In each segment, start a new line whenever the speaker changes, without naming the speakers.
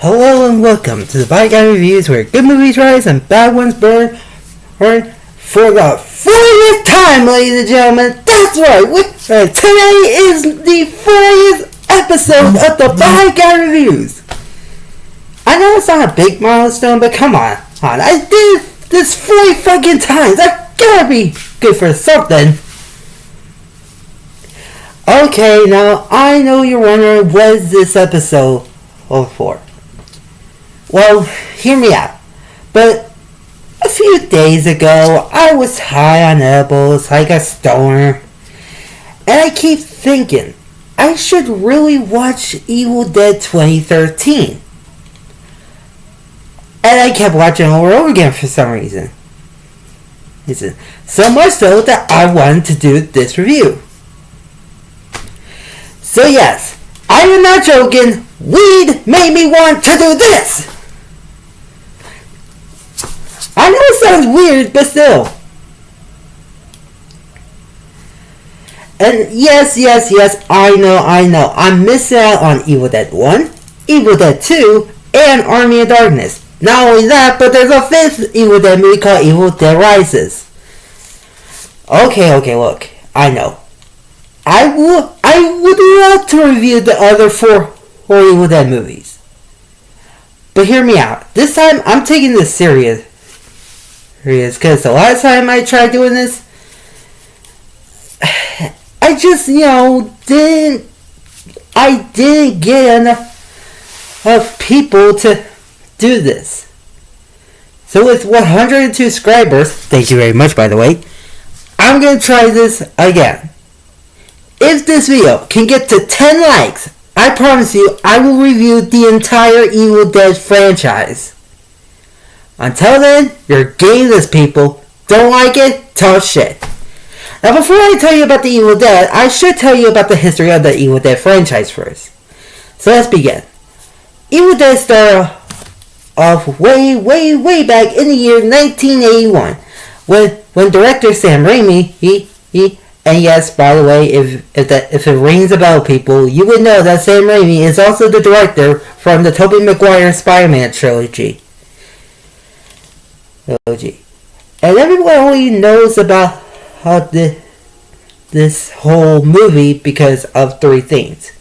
Hello and welcome to the Bad Guy Reviews, where good movies rise and bad ones burn for the 40th time, ladies and gentlemen. That's right. Today is the 40th episode of the Bad Guy Reviews. I know it's not a big milestone, but come on. I did this 40 fucking times. That gotta be good for something. Okay, now I know you're wondering what is this episode for. Well, hear me out. But a few days ago, I was high on edibles like a stoner, and I keep thinking I should really watch Evil Dead 2013. And I kept watching it over and over again for some reason. So much so that I wanted to do this review. So yes, I am not joking. Weed made me want to do this. I know it sounds weird, but still. And yes, I know. I'm missing out on Evil Dead 1, Evil Dead 2, and Army of Darkness. Not only that, but there's a fifth Evil Dead movie called Evil Dead Rises. Okay, look. I know. I would love to review the other four Evil Dead movies. But hear me out. This time, I'm taking this serious. Because the last time I tried doing this, I just, didn't get enough of people to do this. So with 102 subscribers, thank you very much, by the way, I'm going to try this again. If this video can get to 10 likes, I promise you I will review the entire Evil Dead franchise. Until then, you're getting this, people. Don't like it? Talk shit. Now before I tell you about the Evil Dead, I should tell you about the history of the Evil Dead franchise first. So let's begin. Evil Dead started off way back in the year 1981 when director Sam Raimi, and yes, by the way, if it rings a bell, people, you would know that Sam Raimi is also the director from the Tobey Maguire Spider-Man trilogy. And everyone only knows about this whole movie because of three things.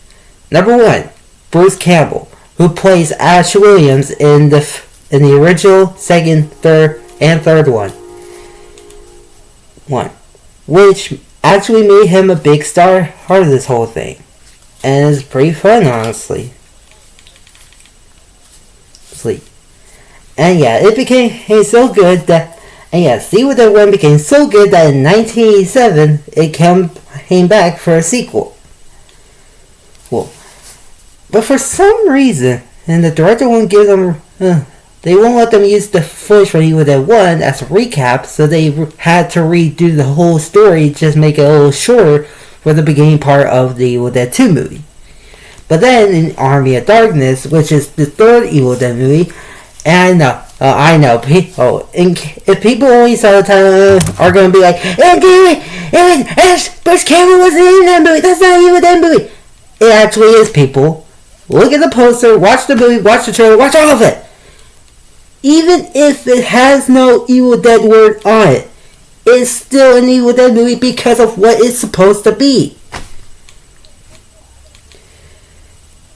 Number one, Bruce Campbell, who plays Ash Williams in the original, second, third one, which actually made him a big star part of this whole thing, and it's pretty fun, honestly. And yeah, it became so good that, and yeah, Evil Dead 1 became so good that in 1987 it came back for a sequel. Well, but for some reason, and the director won't give them, they won't let them use the footage from Evil Dead 1 as a recap, so they had to redo the whole story, just make it a little shorter for the beginning part of the Evil Dead 2 movie. But then in Army of Darkness, which is the third Evil Dead movie, and I know, if people only saw the title are going to be like, Bruce Campbell wasn't in that movie, that's not an Evil Dead movie. It actually is, people. Look at the poster, watch the movie, watch the trailer, watch all of it. Even if it has no Evil Dead word on it, it's still an Evil Dead movie because of what it's supposed to be.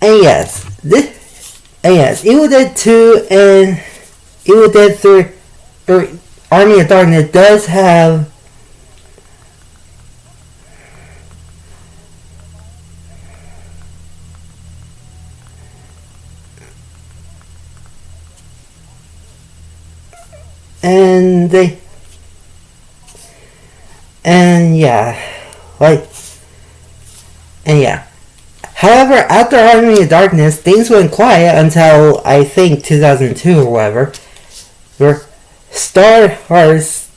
And yes, Evil Dead 2 and Evil Dead 3, or Army of Darkness does have However, after Army of Darkness, things went quiet until, I think, 2002 or whatever, where Star Wars,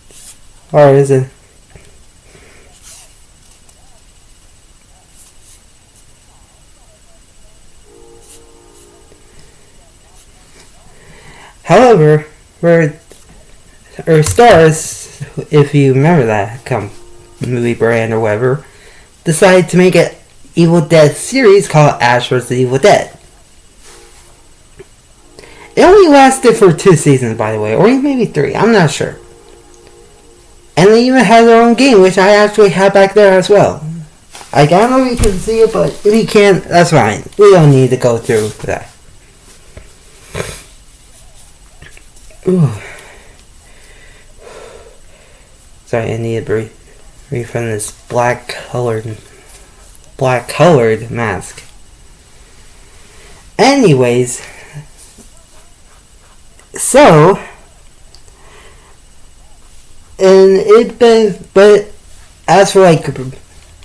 however, or Stars, if you remember that movie brand or whatever, decided to make it Evil Dead series called Ash vs. Evil Dead. It only lasted for 2 seasons, by the way, or maybe 3, I'm not sure. And they even had their own game, which I actually have back there as well. I don't know if you can see it, but if you can't, that's fine. We don't need to go through that. Ooh. Sorry, I need to breathe from this black colored mask. Anyways, so, and it been, but as for like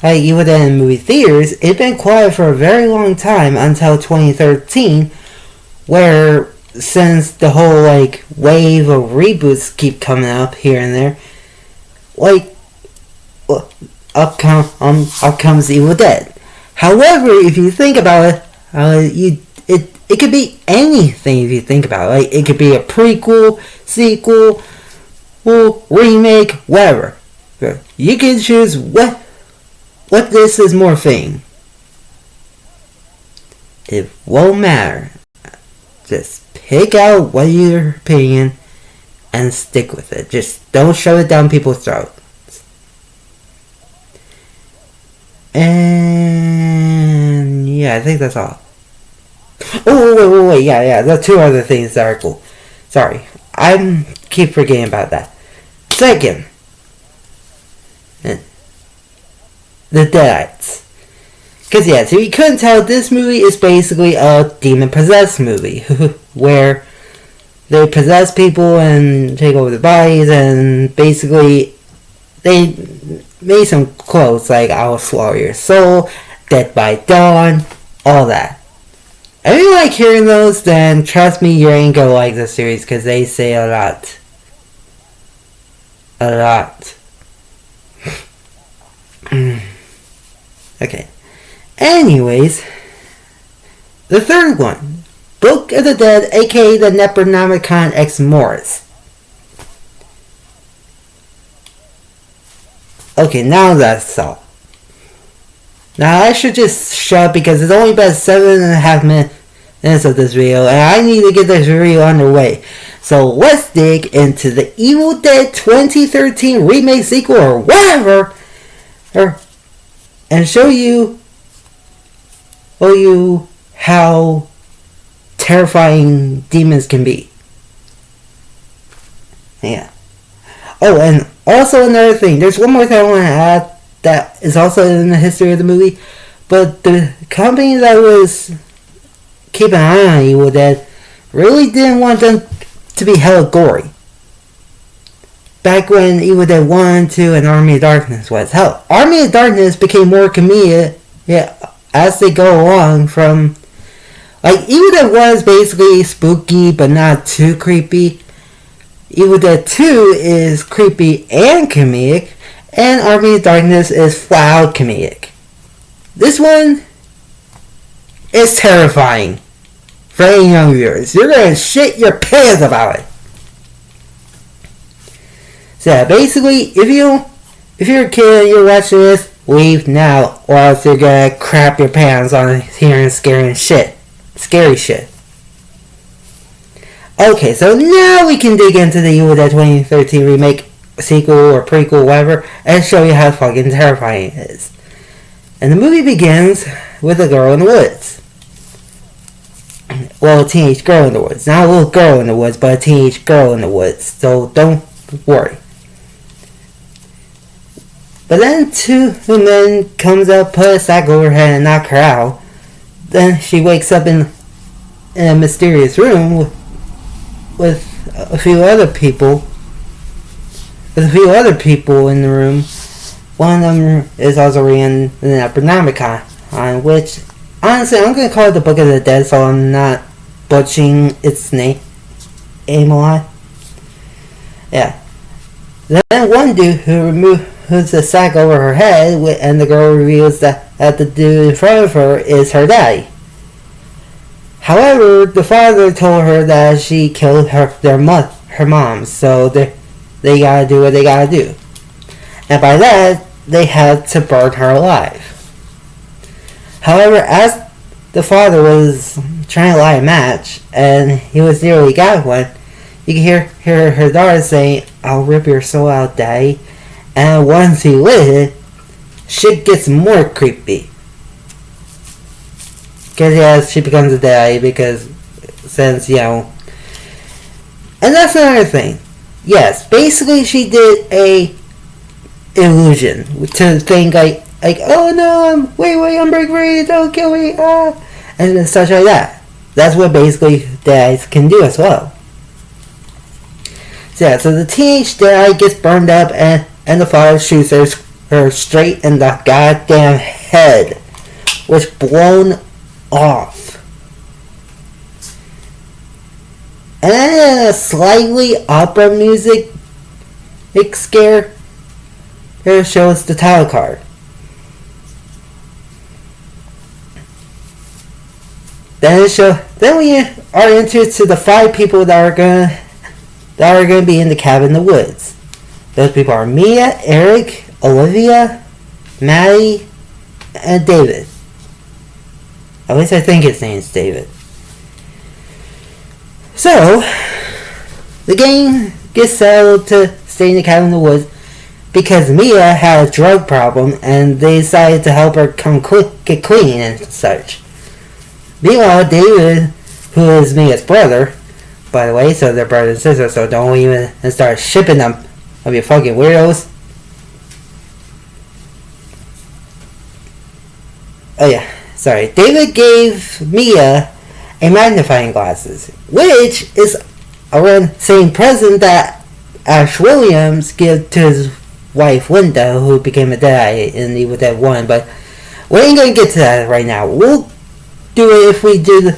Evil Dead in movie theaters, it's been quiet for a very long time until 2013, where since the whole like wave of reboots keep coming up here and there, like up comes Evil Dead. However, if you think about it, it could be anything if you think about it. Like, it could be a prequel, sequel, remake, whatever. You can choose what this is more thing. It won't matter. Just pick out what your opinion and stick with it. Just don't shove it down people's throats. And yeah, I think that's all. Oh, wait, yeah, there are 2 other things that are cool. Sorry, I keep forgetting about that. Second, the Deadites. Because yeah, so you couldn't tell, this movie is basically a demon-possessed movie, where they possess people and take over their bodies, and basically they made some quotes like, "I will swallow your soul," "Dead by Dawn," all that. If you like hearing those, then trust me, you ain't gonna like the series, because they say a lot. A lot. Okay. Anyways, the third one, Book of the Dead, aka the Necronomicon Ex Mortis. Okay, now that's all. Now I should just shut up because it's only about 7.5 minutes of this video, and I need to get this video underway. So let's dig into the Evil Dead 2013 remake, sequel, or whatever, and show you how terrifying demons can be. Yeah. Oh, and also another thing. There's one more thing I want to add that is also in the history of the movie. But the company that was keeping an eye on Evil Dead really didn't want them to be hella gory. Back when Evil Dead 1, 2, and Army of Darkness was. Hell, Army of Darkness became more comedic as they go along from... Like, Evil Dead 1 is basically spooky but not too creepy. Evil Dead 2 is creepy and comedic. And Army of Darkness is flat out comedic. This one is terrifying for any young viewers. You're gonna shit your pants about it. So yeah, basically, if you're a kid and you're watching this, leave now, or else you're gonna crap your pants on hearing scary shit. Okay, so now we can dig into the Evil Dead 2013 remake, sequel, or prequel, whatever, and show you how fucking terrifying it is. And the movie begins with a girl in the woods. Well, a teenage girl in the woods. Not a little girl in the woods, but a teenage girl in the woods. So don't worry. But then 2 men comes up, put a sack over her head, and knock her out. Then she wakes up in a mysterious room with a few other people. With a few other people in the room. One of them is also reading the Necronomicon, which, honestly, I'm going to call it the Book of the Dead, so I'm not butchering its name a lot. Yeah. Then one dude who removes the sack over her head, and the girl reveals that the dude in front of her is her daddy. However, the father told her that she killed her mom, so they gotta do what they gotta do. And by that, they had to burn her alive. However, as the father was trying to light a match, and he was nearly got one, you can hear her daughter saying, "I'll rip your soul out, Daddy." And once he lit it, shit gets more creepy. Because, yeah, she becomes a daddy because, since, and that's another thing. Yes, basically she did a illusion to think like, oh no, wait, I'm breaking free, don't kill me, and such like that. That's what basically dads can do as well. So yeah, so the teenage dad gets burned up, and the father shoots her straight in the goddamn head, which blown off. And then a slightly opera music scare. Here shows the title card. Then we are introduced to the 5 people that are gonna be in the cabin in the woods. Those people are Mia, Eric, Olivia, Maddie, and David. At least I think his name is David. So, the gang gets settled to stay in the cabin in the woods because Mia had a drug problem and they decided to help her get clean and such. Meanwhile, David, who is Mia's brother, by the way, so they're brother and sister, so don't even start shipping them of you fucking weirdos. Oh yeah, sorry. David gave Mia a magnifying glasses, which is around the same present that Ash Williams gave to his wife Linda, who became a Deadeye in Evil Dead 1, but we ain't gonna get to that right now. We'll do it if we do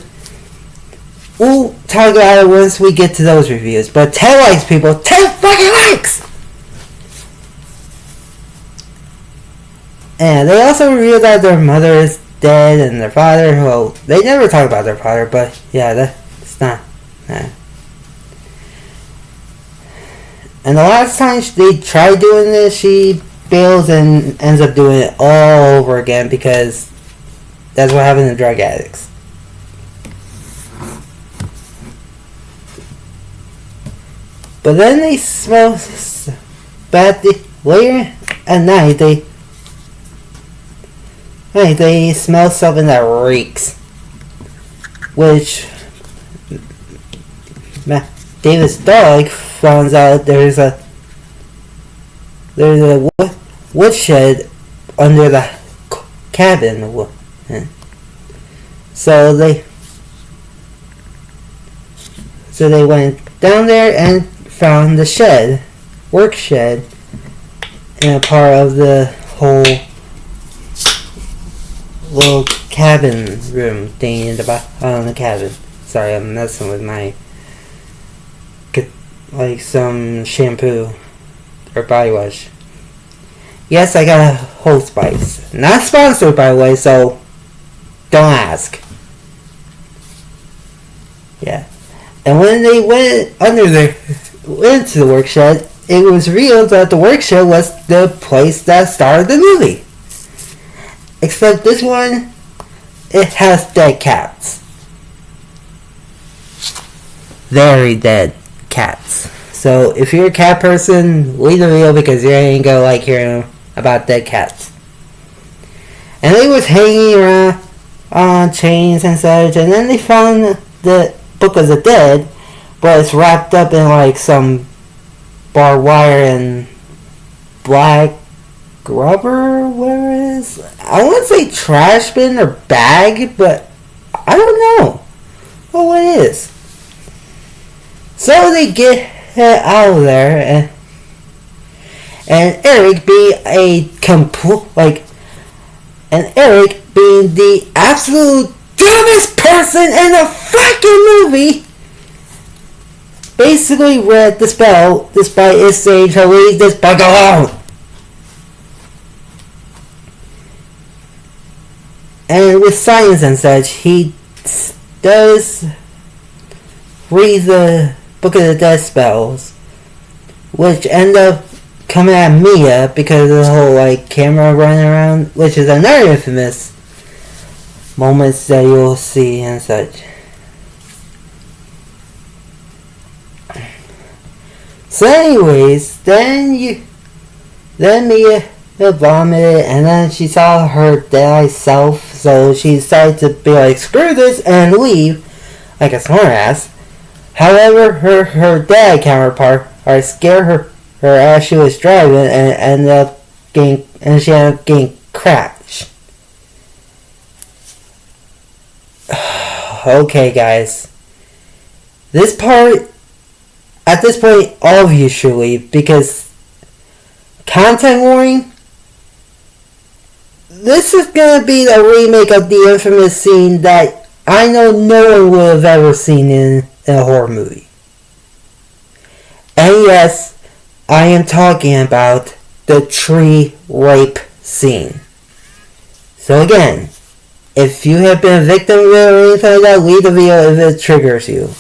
we'll talk about it once we get to those reviews. But 10 likes, people! 10 fucking likes! And they also revealed that their mother is dead and their father, well, they never talk about their father, but yeah, that's not. And the last time they tried doing this, she fails and ends up doing it all over again because that's what happens to drug addicts. But then they smell bad. Later at night, they smell something that reeks. Which David's dog finds out there's a woodshed under the cabin. So they went down there and found the work shed, in a part of the whole little cabin room thing in the bottom of the cabin. Sorry, I'm messing with my some shampoo or body wash. Yes, I got a whole spice. Not sponsored, by the way, so don't ask. Yeah. And when they went into the work shed, it was revealed that the work shed was the place that started the movie. Except this one, it has dead cats. Very dead cats. So if you're a cat person, leave the video because you ain't gonna like hearing about dead cats. And they was hanging around on chains and such, and then they found the Book of the Dead, but it's wrapped up in some barbed wire and black rubber, whatever it is. I want to say trash bin or bag, but I don't know what it is. So they get out of there, and Eric being the absolute dumbest person in the fucking movie, basically read the spell despite it saying to leave this bug alone. And with science and such, he does read the Book of the Dead spells, which end up coming at Mia because of the whole camera running around, which is another infamous moments that you'll see and such. So anyways, then Mia vomited, and then she saw her dead self, so she decided to be like, screw this, and leave like a smartass. However, her dad counterpart scared her as she was driving, and she ended up getting crashed. Okay, guys, at this point, all of you should leave, because content warning, this is gonna be the remake of the infamous scene that I know no one would have ever seen in a horror movie. And yes, I am talking about the tree rape scene. So again, if you have been a victim of it or anything like that, leave the video if it triggers you.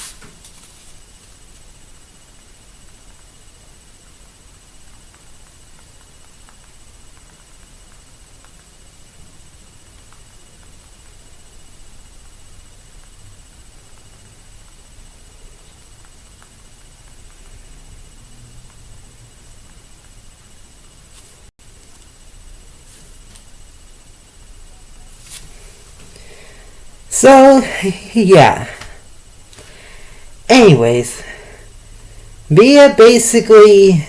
So, yeah. Anyways, Mia basically,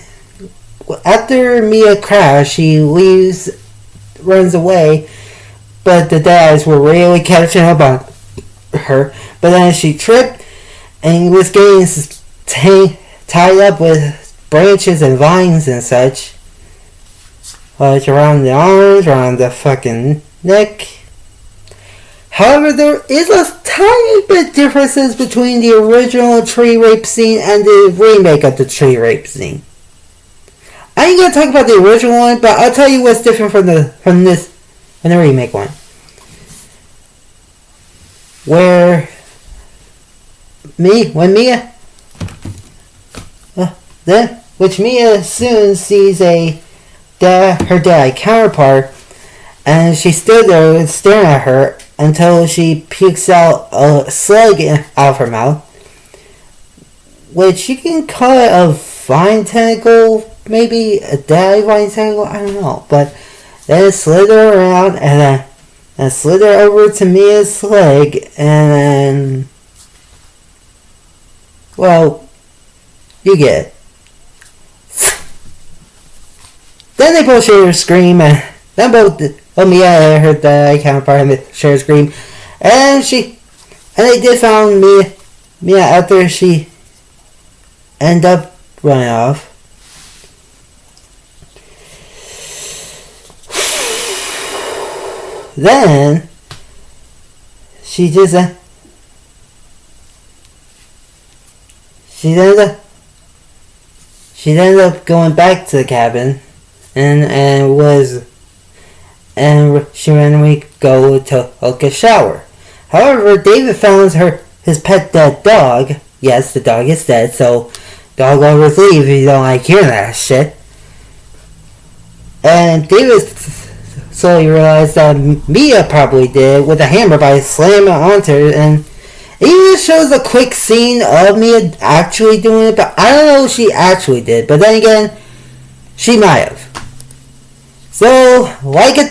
after Mia crashed, she runs away, but the dads were really catching up on her. But then she tripped and was getting tied up with branches and vines and such. Like around the arms, around the fucking neck. However, there is a tiny bit differences between the original tree rape scene and the remake of the tree rape scene. I ain't gonna talk about the original one, but I'll tell you what's different from the remake one. Which Mia soon sees her dad counterpart, and she stood there staring at her until she pukes out a slug out of her mouth, which you can call it a vine tentacle, maybe a daddy vine tentacle, I don't know, but then it slithered around and then slithered over to Mia's leg, and then, well, you get it. Then they both share a scream, and then both Mia and her dad counterpart and share a scream, and they did found Mia after she ended up running off. Then she ended up going back to the cabin, and she randomly go to take a shower. However, David found his pet dead dog. Yes, the dog is dead, so dog always leave if you don't like hearing that shit. And David slowly realized that Mia probably did with a hammer by slamming onto her, and it even shows a quick scene of Mia actually doing it, but I don't know if she actually did. But then again, she might have. So, like a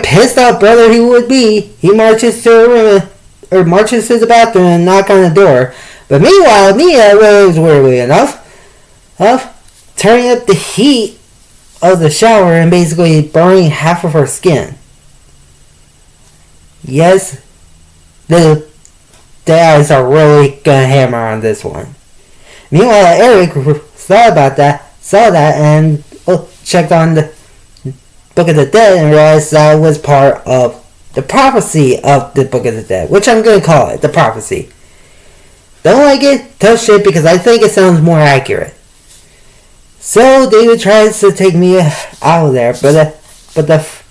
pissed out brother he would be, he marches to her room, or marches to the bathroom and knock on the door. But meanwhile, Mia was weirdly enough, turning up the heat of the shower and basically burning half of her skin. Yes, the dads are really gonna hammer on this one. Meanwhile, Eric saw that, and checked on the Book of the Dead and realized that was part of the prophecy of the Book of the Dead, which I'm gonna call it the prophecy. Don't like it? Tough shit, because I think it sounds more accurate. So David tries to take me out of there, but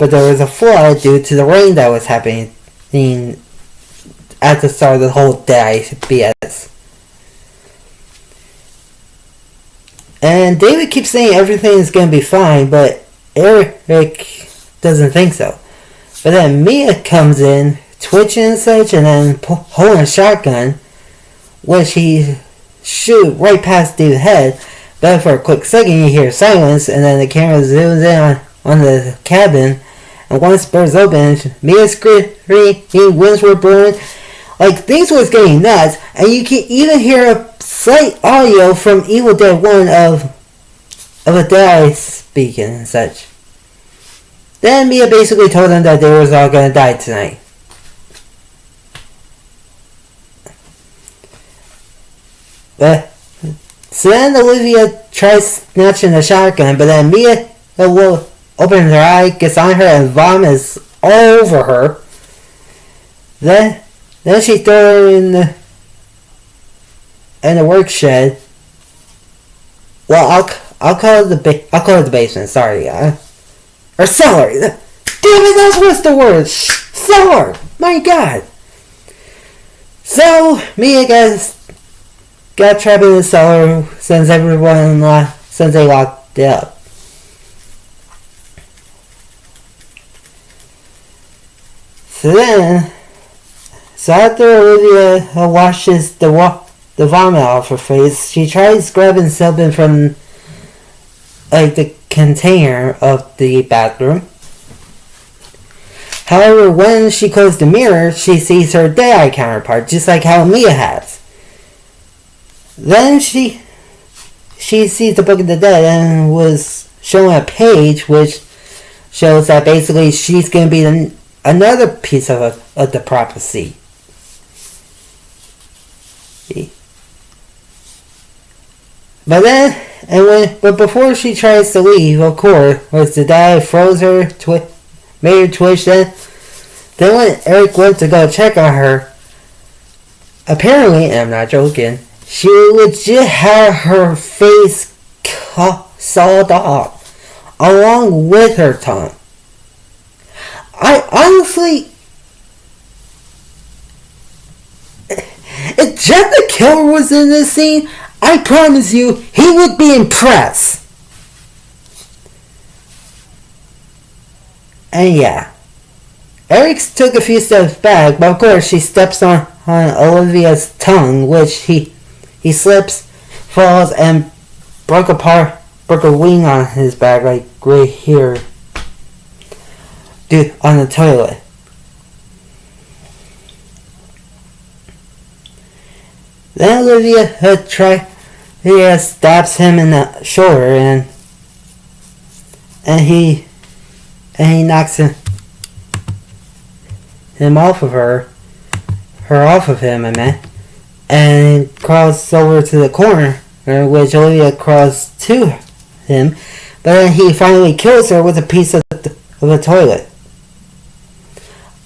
there was a flood due to the rain that was happening at the start of the whole day BS. And David keeps saying everything is gonna be fine, but Eric doesn't think so. But then Mia comes in, twitching and such, and then holding a shotgun, which he shoot right past David's head. But for a quick second, you hear silence, and then the camera zooms in on the cabin. And once bursts open, Mia screaming, winds were blowing, like things was getting nuts. And you can even hear a slight audio from Evil Dead 1 of a guy speaking and such. Then Mia basically told them that they was all gonna die tonight. But so then Olivia tries snatching the shotgun, but then Mia will open her eye, gets on her, and vomits all over her. Then she throws her in the work shed. Well, I'll call it the basement. Sorry, or cellar. Damn it, that's what's the word. Cellar. My God. So Mia got trapped in the cellar since they locked it up. So after Olivia washes the vomit off her face, she tries grabbing something from the container of the bathroom. However, when she closed the mirror, she sees her dead-eye counterpart, just like how Mia has. Then she sees the Book of the Dead and was showing a page which shows that basically she's going to be another piece of the prophecy. But before she tries to leave, of course, was the dad froze her, made her twitch. Then when Eric went to go check on her, apparently, and I'm not joking, she legit had her face sawed off, along with her tongue. I honestly, if Jeff the Killer was in this scene, I promise you, he would be impressed. And yeah, Eric took a few steps back, but of course she steps on Olivia's tongue, which he slips, falls, and broke a wing on his back, like right here, dude, on the toilet. Then Olivia stabs him in the shoulder, and he knocks him off of her off of him, and crawls over to the corner, which Olivia crawls to him, but then he finally kills her with a piece of the toilet.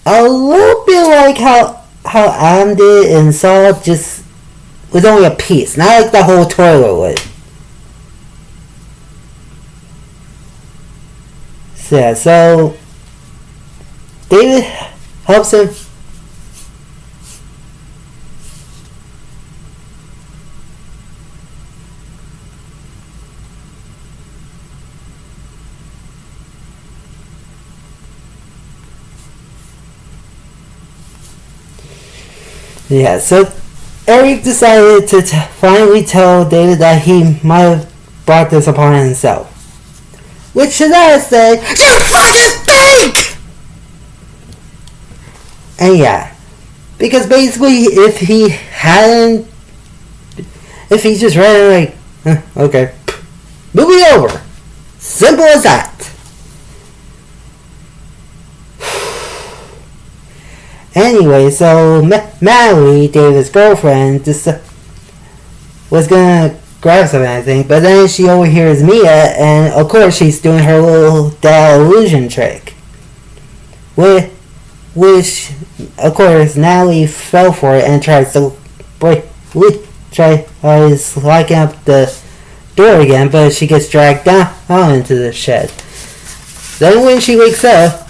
A little bit like how Adam did in Saw, just with only a piece, not like the whole toilet would. So yeah, so David helps him. Yeah, so Eric decided to finally tell David that he might have brought this upon himself. Which Shania said, "You fucking think!" And yeah, because basically if he just ran okay, movie over. Simple as that. Anyway, so Mallory, David's girlfriend, just was gonna grab something, I think, but then she overhears Mia, and of course she's doing her little dad illusion trick. Which, of course, Natalie fell for it and tries to tries locking up the door again, but she gets dragged down into the shed. Then when she wakes up,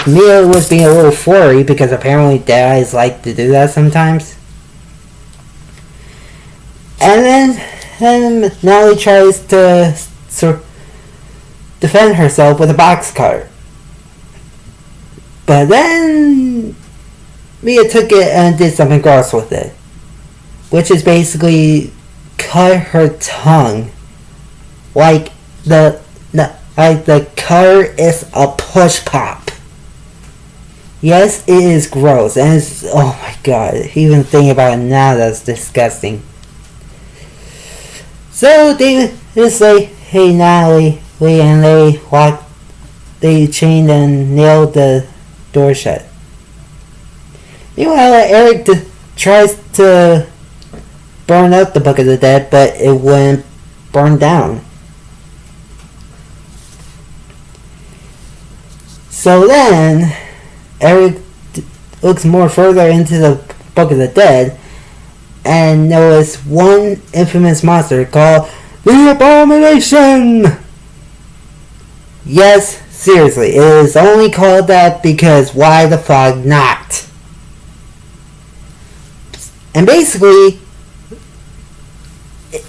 Mia was being a little flurry because apparently dads like to do that sometimes. And then Natalie tries to defend herself with a box cutter. But then Mia took it and did something gross with it, which is basically cut her tongue. Like the cutter is a push pop. Yes, it is gross, and it's, oh my god, even thinking about it now, that's disgusting. So David is like, hey Natalie, and they chained and nailed the door shut. Meanwhile, Eric tries to burn up the Book of the Dead, but it wouldn't burn down. So then, Eric looks more further into the Book of the Dead and notices one infamous monster called the Abomination! Yes, seriously, it is only called that because why the fuck not? And basically,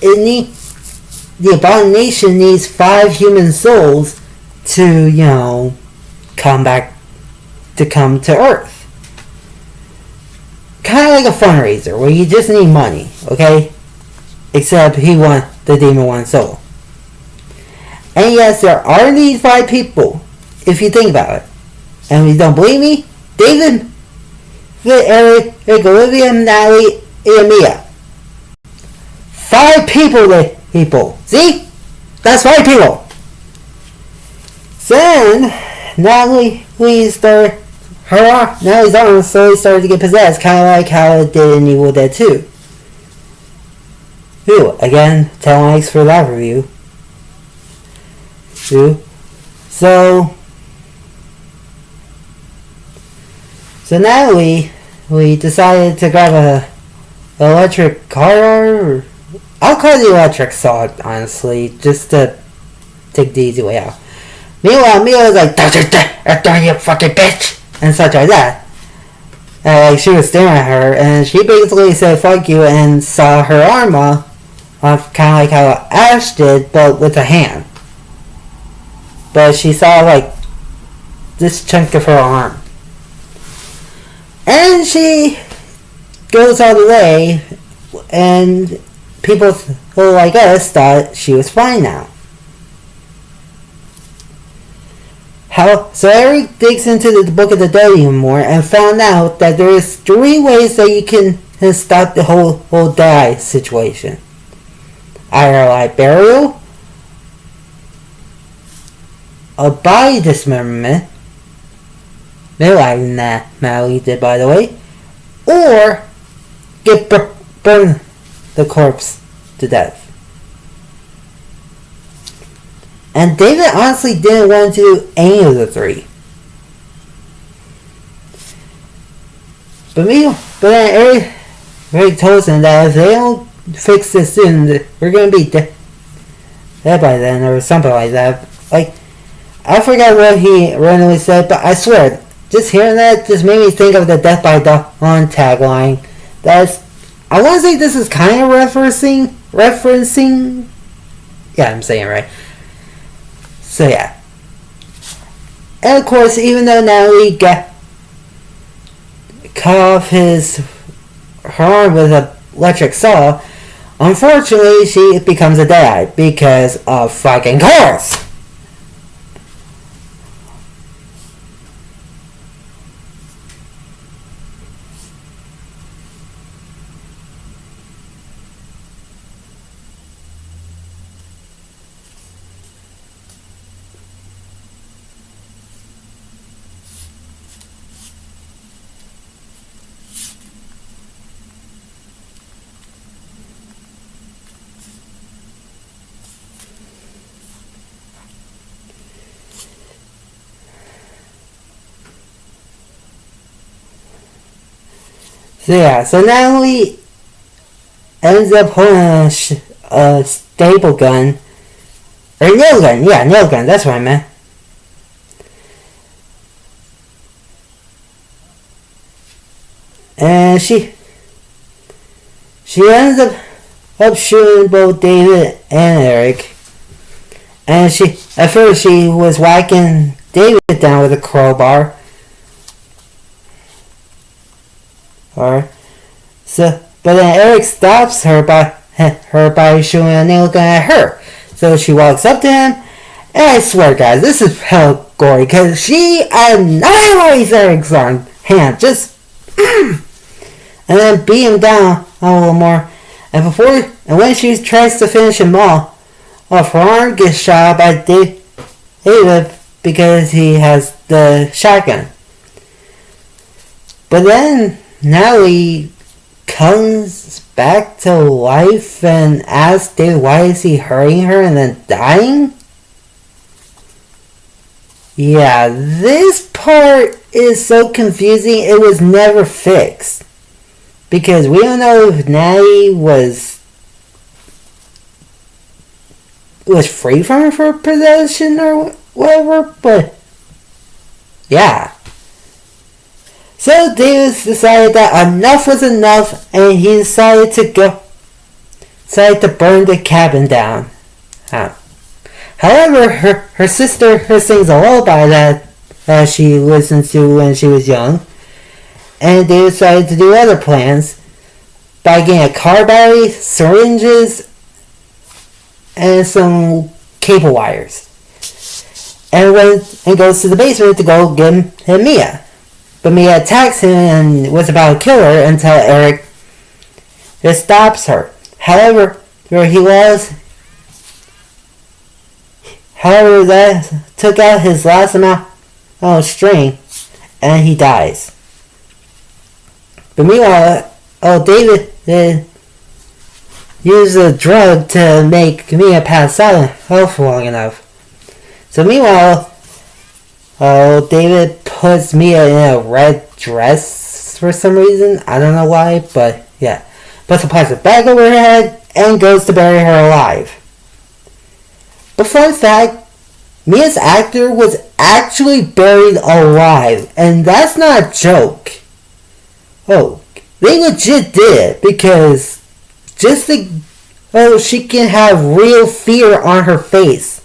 the Abomination needs 5 human souls to, come to Earth. Kind of like a fundraiser where you just need money, okay? Except the demon wants soul. And yes, there are these 5 people, if you think about it. And if you don't believe me, David, Eric, Olivia, Natalie, and Mia. 5 people. See? That's 5 people. So then, Natalie's arm slowly started to get possessed, kind of like how it did in Evil Dead 2. Ooh, again, 10 likes for that review. So Natalie, we decided to grab a electric car. I'll call it the electric saw, honestly, just to take the easy way out. Meanwhile, Mia was like, "Don't you fucking bitch," and such like that. And she was staring at her, and she basically said "fuck you" and saw her arm off, kind of like how Ash did, but with a hand. But she saw this chunk of her arm, and she goes all the way, and people like us thought she was fine now. So Eric digs into the Book of the Dead even more and found out that there is 3 ways that you can stop the whole die situation. Either like burial, a body dismemberment, like Natalie did by the way, or burn the corpse to death. And David honestly didn't want to do any of the 3. But then Eric told him that if they don't fix this soon, we're gonna be dead by then, or something like that. I forgot what he randomly said, but I swear, just hearing that just made me think of the Death by Dawn tagline. I want to say this is kind of referencing. Yeah, I'm saying it right. So yeah. And of course, even though Natalie cut off her arm with an electric saw, unfortunately she becomes a deadite because of fucking course. So Natalie ends up holding a staple gun, or nail gun, that's what I meant. And she ends up shooting both David and Eric. And at first she was whacking David down with a crowbar. Or so, but then Eric stops her by showing a nail gun at her. So she walks up to him, and I swear, guys, this is hell gory because she annihilates Eric's hand, just and then beat him down a little more. And when she tries to finish him off, her arm gets shot by David because he has the shotgun. But then Natalie comes back to life and asks David why is he hurting her and then dying? Yeah, this part is so confusing, it was never fixed. Because we don't know if Natalie was free from her possession or whatever, but yeah. So David decided that enough was enough, and he decided to burn the cabin down. However, her sister sings a lullaby that she listened to when she was young, and they decided to do other plans by getting a car battery, syringes, and some cable wires. And goes to the basement to go get him Mia. But Mia attacks him and was about to kill her until Eric just stops her. However, that took out his last amount of string, and he dies. But meanwhile, David used a drug to make Mia pass out for long enough. So meanwhile, David puts Mia in a red dress for some reason. I don't know why, but yeah. Puts a plastic bag over her head and goes to bury her alive. But fun fact, Mia's actor was actually buried alive, and that's not a joke. Oh, they legit did it because she can have real fear on her face.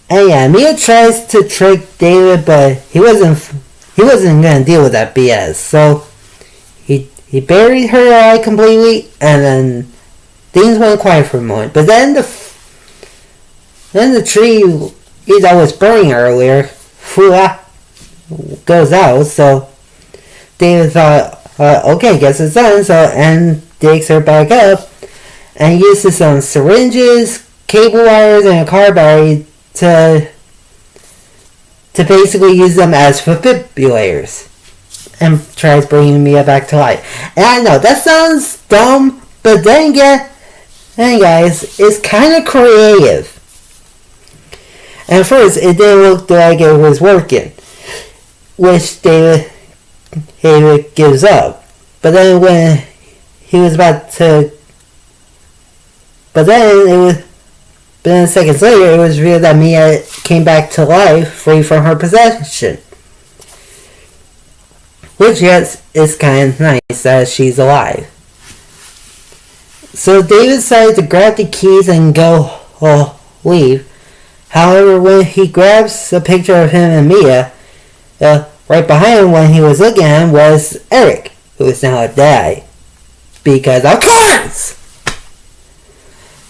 And yeah, Mia tries to trick David, but he wasn't gonna deal with that BS. So he buried her alive completely, and then things went quiet for a moment. But then the tree that was burning earlier goes out. So David thought, okay, guess it's done. So and digs her back up and uses some syringes, cable wires, and a car battery to basically use them as defibrillators and tries bringing Mia back to life. And I know that sounds dumb, but then guys, it's kind of creative. And at first, it didn't look like it was working, which David gives up. But then when he was about to, but then seconds later, it was revealed that Mia came back to life, free from her possession. Which, yes, is kind of nice that she's alive. So David decided to grab the keys and go leave. However, when he grabs a picture of him and Mia, right behind him when he was looking at him was Eric, who is now dead. Because of course!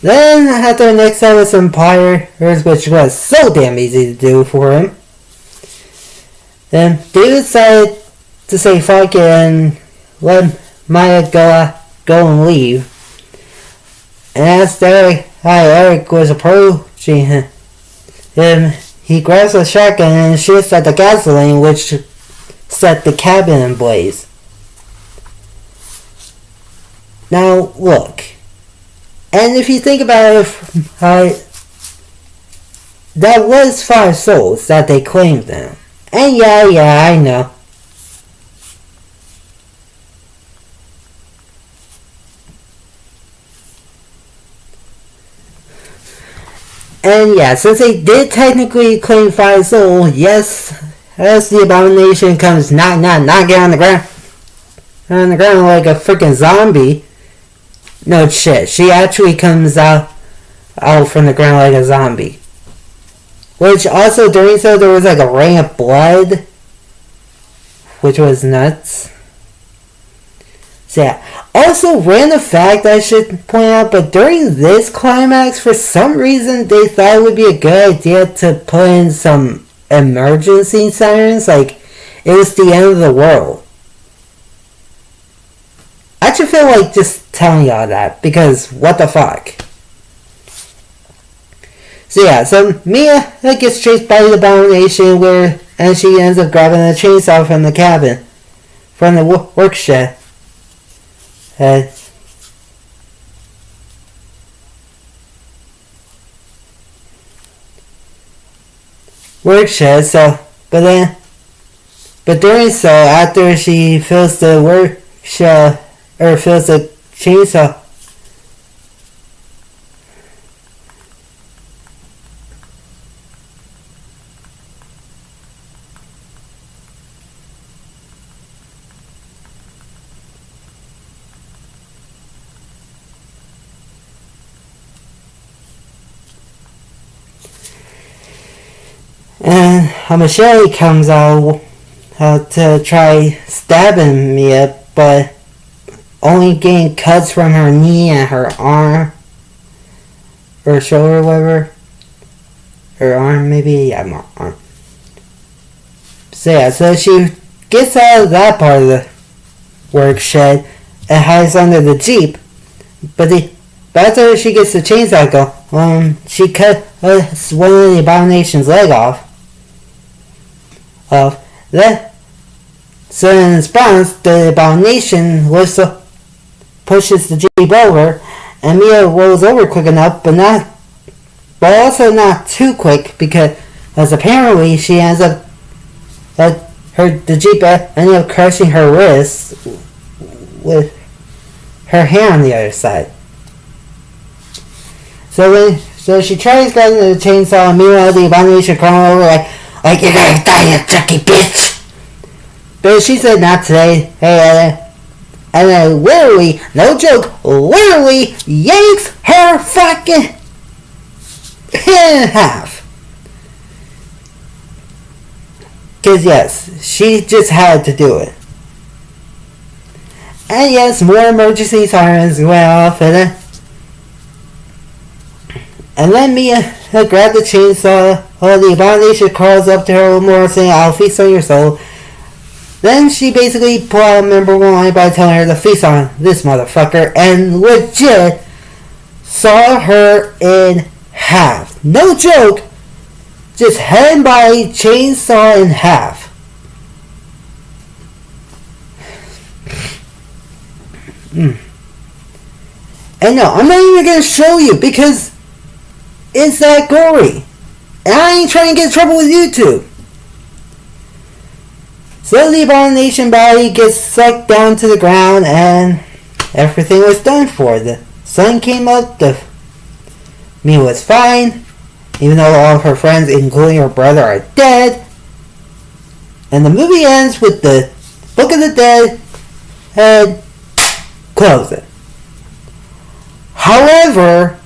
Then, after the next set with some pliers, which was so damn easy to do for him, then David decided to say fuck it and let Mia go and leave. And as Eric was approaching him, he grabs a shotgun and shoots at the gasoline, which set the cabin ablaze. Now, look. And if you think about it, that was 5 souls that they claimed them. And yeah, I know. And yeah, since they did technically claim 5 souls, yes, as the abomination comes knocking on the ground like a freaking zombie. No shit, she actually comes out from the ground like a zombie. Which also during so there was like a rain of blood which was nuts. So yeah. Also, random fact I should point out, but during this climax, for some reason, they thought it would be a good idea to put in some emergency sirens, like it was the end of the world. I should feel like just telling y'all that, because what the fuck. So yeah, so Mia gets chased by the Abomination, and she ends up grabbing a chainsaw from the cabin, from the work shed. Work shed, but during so, after she fills the work shed, or fills the chainsaw, and a machete comes out to try stabbing Mia, but only getting cuts from her knee and her arm, or shoulder, whatever. Her arm, maybe? Yeah, arm. So yeah, so she gets out of that part of the work shed and hides under the Jeep, but after she gets the chainsaw go, she cut one of the Abomination's leg off. So in response, the Abomination pushes the Jeep over, and Mia rolls over quick enough, but also not too quick, because apparently she ends up the Jeep ended up crushing her wrist with her hand on the other side. So she tries grabbing the chainsaw, and meanwhile the Abomination crawling over like you're gonna die, you junkie bitch. But she said not today. Hey, and then literally, no joke, literally yanks her fucking in half. Cause yes, she just had to do it. And yes, more emergency sirens went off, and then Mia grabbed the chainsaw. The Abomination crawls up to her a little more, saying, "I'll feast on your soul." Then she basically pulled out a memorable line by telling her to feast on this motherfucker, and legit saw her in half. No joke, just head and body chainsaw in half. And no, I'm not even gonna show you because it's that gory. And I ain't trying to get in trouble with YouTube. So the Abomination body gets sucked down to the ground and everything was done for. The sun came up, Mia was fine, even though all of her friends, including her brother, are dead. And the movie ends with the Book of the Dead and close it. However,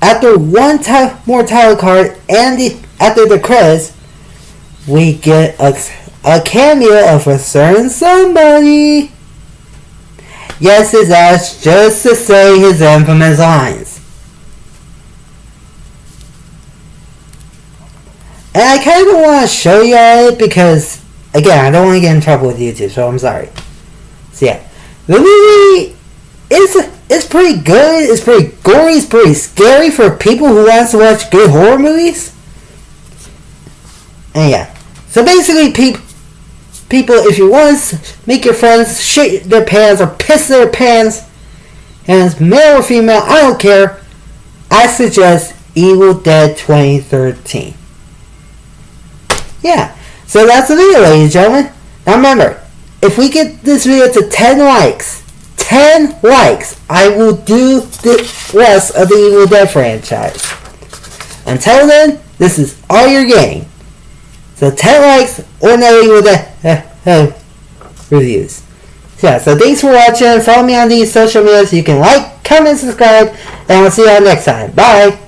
after one more title card and after the credits, we get a cameo of a certain somebody. Yes, his ass just to say his infamous lines. And I kind of want to show y'all it because, again, I don't want to get in trouble with YouTube, so I'm sorry. So yeah, the movie is pretty good, it's pretty gory, it's pretty scary for people who want to watch good horror movies. And yeah, so basically people, if you want to make your friends shit their pants or piss their pants, and it's male or female, I don't care, I suggest Evil Dead 2013. Yeah, so that's the video, ladies and gentlemen. Now remember, if we get this video to 10 likes, I will do the rest of the Evil Dead franchise. Until then, this is all you're getting. So 10 likes or no Evil Dead reviews. So yeah, so thanks for watching. Follow me on these social media so you can like, comment, subscribe, and I'll see you all next time. Bye!